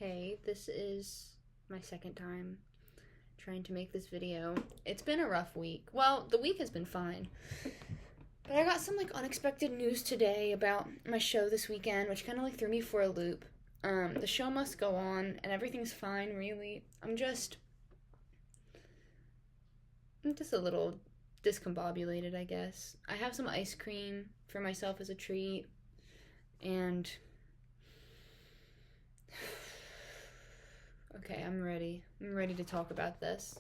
Hey, this is my second time trying to make this video. It's been a rough week. Well, the week has been fine. But I got some unexpected news today about my show this weekend, which kind of threw me for a loop. The show must go on and everything's fine, really. I'm just a little discombobulated, I guess. I have some ice cream for myself as a treat, and okay, I'm ready. I'm ready to talk about this.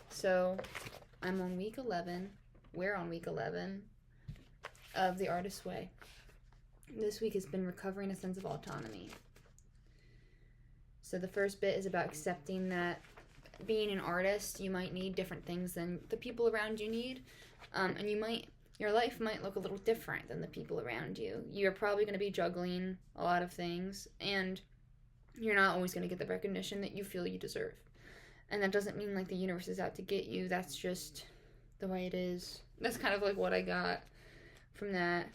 So, I'm on week 11. We're on week 11 of The Artist's Way. This week has been recovering a sense of autonomy. So, the first bit is about accepting that being an artist, you might need different things than the people around you need. And your life might look a little different than the people around you. You're probably going to be juggling a lot of things, and you're not always going to get the recognition that you feel you deserve. And that doesn't mean the universe is out to get you. That's just the way it is. That's kind of what I got from that.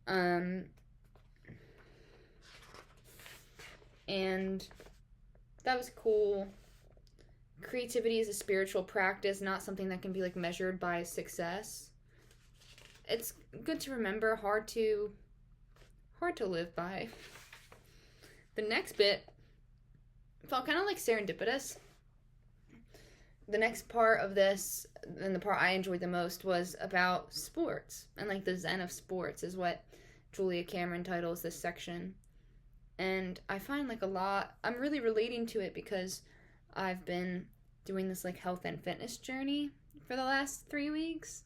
And that was cool. Creativity is a spiritual practice, not something that can be measured by success. It's good to remember, hard to live by. The next bit felt kind of serendipitous. The next part of this, and the part I enjoyed the most, was about sports. And the zen of sports is what Julia Cameron titles this section. And I find I'm really relating to it because I've been doing this health and fitness journey for the last 3 weeks.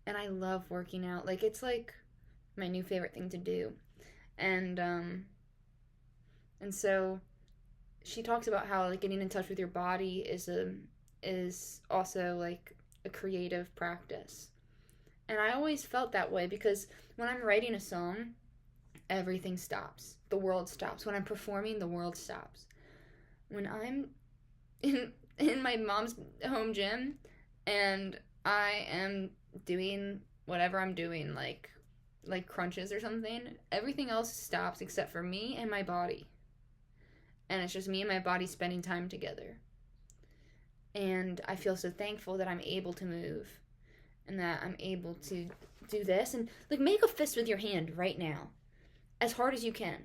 And I love working out. It's my new favorite thing to do. And so she talks about how getting in touch with your body is also a creative practice. And I always felt that way because when I'm writing a song, everything stops. The world stops. When I'm performing, the world stops. When I'm in my mom's home gym and I am doing whatever I'm doing, like crunches or something, everything else stops except for me and my body. And it's just me and my body spending time together. And I feel so thankful that I'm able to move and that I'm able to do this. And make a fist with your hand right now, as hard as you can.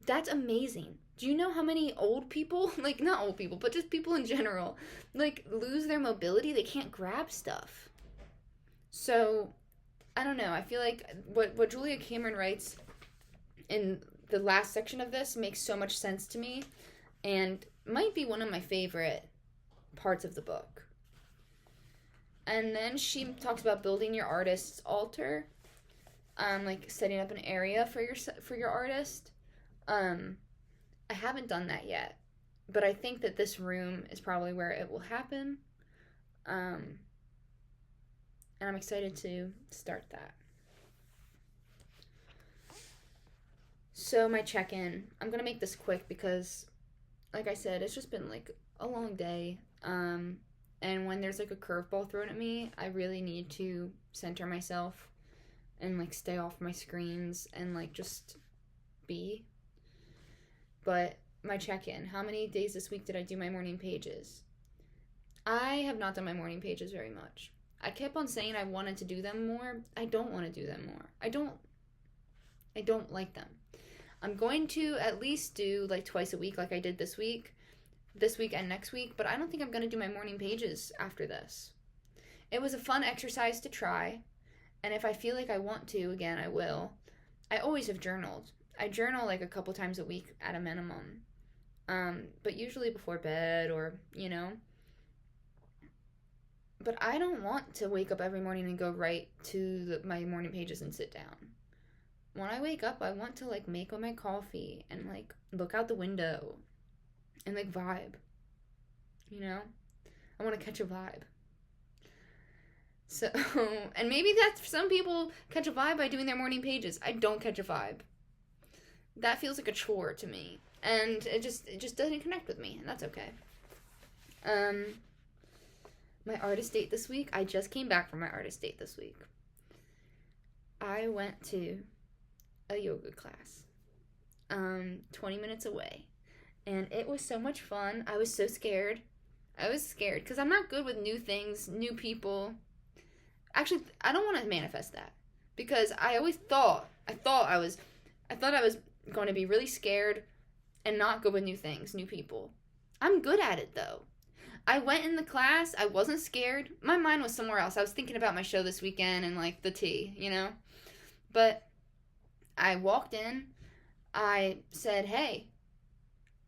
That's amazing. Do you know how many old people, not old people, but just people in general, lose their mobility? They can't grab stuff. So, I don't know. I feel what Julia Cameron writes in the last section of this makes so much sense to me and might be one of my favorite parts of the book. And then she talks about building your artist's altar, setting up an area for your artist. I haven't done that yet, but I think that this room is probably where it will happen. And I'm excited to start that. So my check-in, I'm going to make this quick because, like I said, it's just been a long day. And when there's a curveball thrown at me, I really need to center myself and stay off my screens and just be. But my check-in, how many days this week did I do my morning pages? I have not done my morning pages very much. I kept on saying I wanted to do them more. I don't want to do them more. I don't like them. I'm going to at least do twice a week like I did this week and next week, but I don't think I'm going to do my morning pages after this. It was a fun exercise to try, and if I feel I want to again, I will. I always have journaled. I journal a couple times a week at a minimum, but usually before bed or, But I don't want to wake up every morning and go right to my morning pages and sit down. When I wake up, I want to make my coffee and look out the window and vibe. I want to catch a vibe. So, and maybe that's some people catch a vibe by doing their morning pages. I don't catch a vibe. That feels like a chore to me, and it just doesn't connect with me, and that's okay. My artist date this week. I just came back from my artist date this week. I went to a yoga class 20 minutes away. And it was so much fun. I was so scared. I was scared because I'm not good with new things, new people. Actually, I don't want to manifest that because I always thought I was going to be really scared and not good with new things, new people. I'm good at it though. I went in the class, I wasn't scared. My mind was somewhere else. I was thinking about my show this weekend and like the tea, you know? But I walked in, I said, "Hey,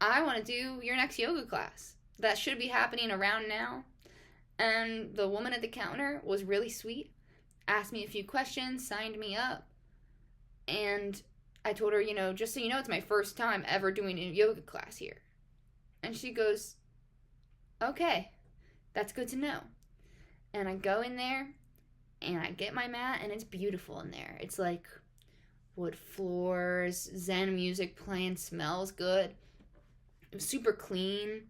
I want to do your next yoga class. That should be happening around now." And the woman at the counter was really sweet, asked me a few questions, signed me up. And I told her, just so you know, it's my first time ever doing a yoga class here. And she goes, "Okay, that's good to know." And I go in there and I get my mat and it's beautiful in there. It's like wood floors, Zen music playing, smells good. It was super clean.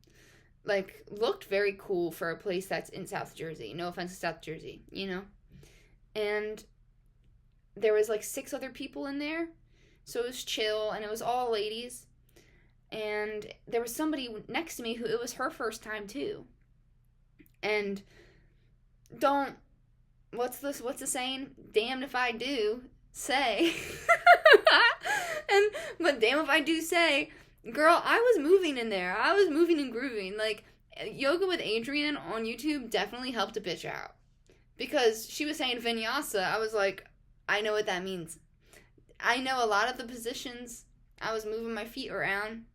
Like, looked very cool for a place that's in South Jersey. No offense to South Jersey, And there was like 6 other people in there. So it was chill and it was all ladies. And there was somebody next to me who it was her first time too. And what's the saying? Damned if I do say. But damn if I do say, girl, I was moving in there. I was moving and grooving. Like, Yoga with Adriene on YouTube definitely helped a bitch out. Because she was saying vinyasa, I was like, I know what that means. I know a lot of the positions. I was moving my feet around.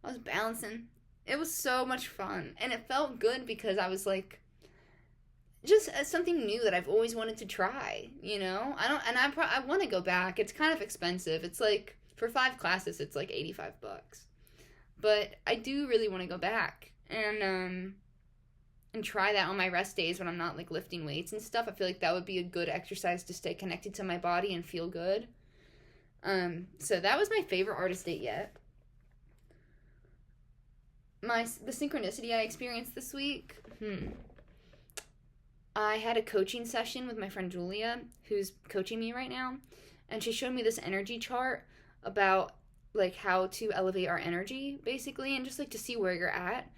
I was bouncing. It was so much fun. And it felt good because I was like, just something new that I've always wanted to try, I want to go back. It's kind of expensive. It's like, for 5 classes, it's like $85. But I do really want to go back and try that on my rest days when I'm not like lifting weights and stuff. I feel like that would be a good exercise to stay connected to my body and feel good. So that was my favorite artist date yet. The synchronicity I experienced this week. I had a coaching session with my friend Julia, who's coaching me right now, and she showed me this energy chart about like how to elevate our energy basically, and just like to see where you're at.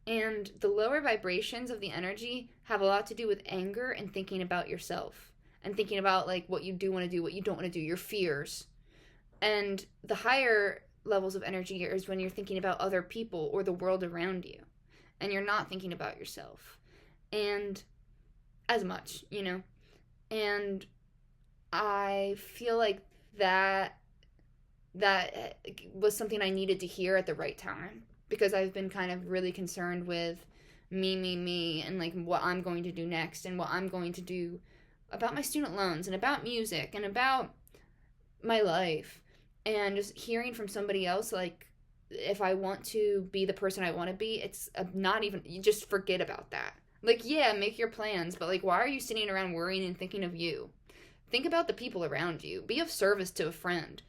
And the lower vibrations of the energy have a lot to do with anger and thinking about yourself and thinking about like what you do want to do, what you don't want to do, your fears. And the higher levels of energy is when you're thinking about other people or the world around you and you're not thinking about yourself and as much, and I feel like that was something I needed to hear at the right time, because I've been kind of really concerned with me, and like what I'm going to do next and what I'm going to do about my student loans and about music and about my life. And just hearing from somebody else, like, if I want to be the person I want to be, it's not even, you just forget about that. Like, yeah, make your plans, but like, why are you sitting around worrying and thinking of you? Think about the people around you. Be of service to a friend.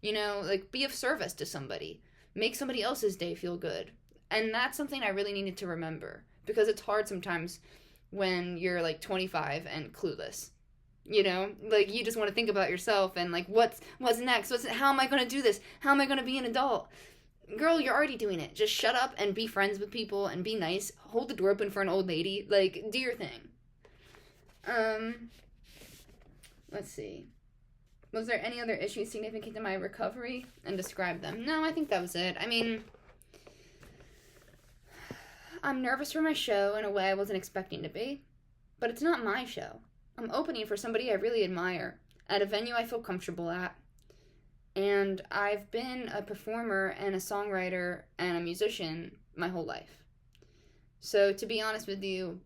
Like, be of service to somebody. Make somebody else's day feel good. And that's something I really needed to remember, because it's hard sometimes when you're like 25 and clueless. Like, you just want to think about yourself and like, what's next? How am I going to do this? How am I going to be an adult? Girl, you're already doing it. Just shut up and be friends with people and be nice. Hold the door open for an old lady. Like, do your thing. Let's see. Was there any other issues significant to my recovery? And describe them. No, I think that was it. I mean, I'm nervous for my show in a way I wasn't expecting to be. But it's not my show. I'm opening for somebody I really admire at a venue I feel comfortable at. And I've been a performer and a songwriter and a musician my whole life. So to be honest with you,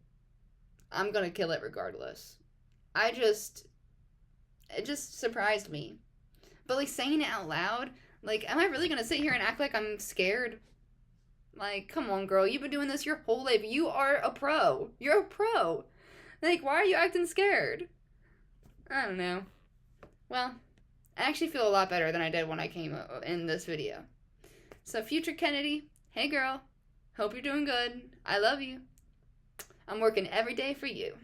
I'm gonna kill it regardless. It just surprised me. But like, saying it out loud, like, am I really gonna sit here and act like I'm scared? Like, come on, girl, you've been doing this your whole life. You are a pro. You're a pro. Like, why are you acting scared? I don't know. Well, I actually feel a lot better than I did when I came in this video. So, future Kennedy, hey girl, hope you're doing good. I love you. I'm working every day for you.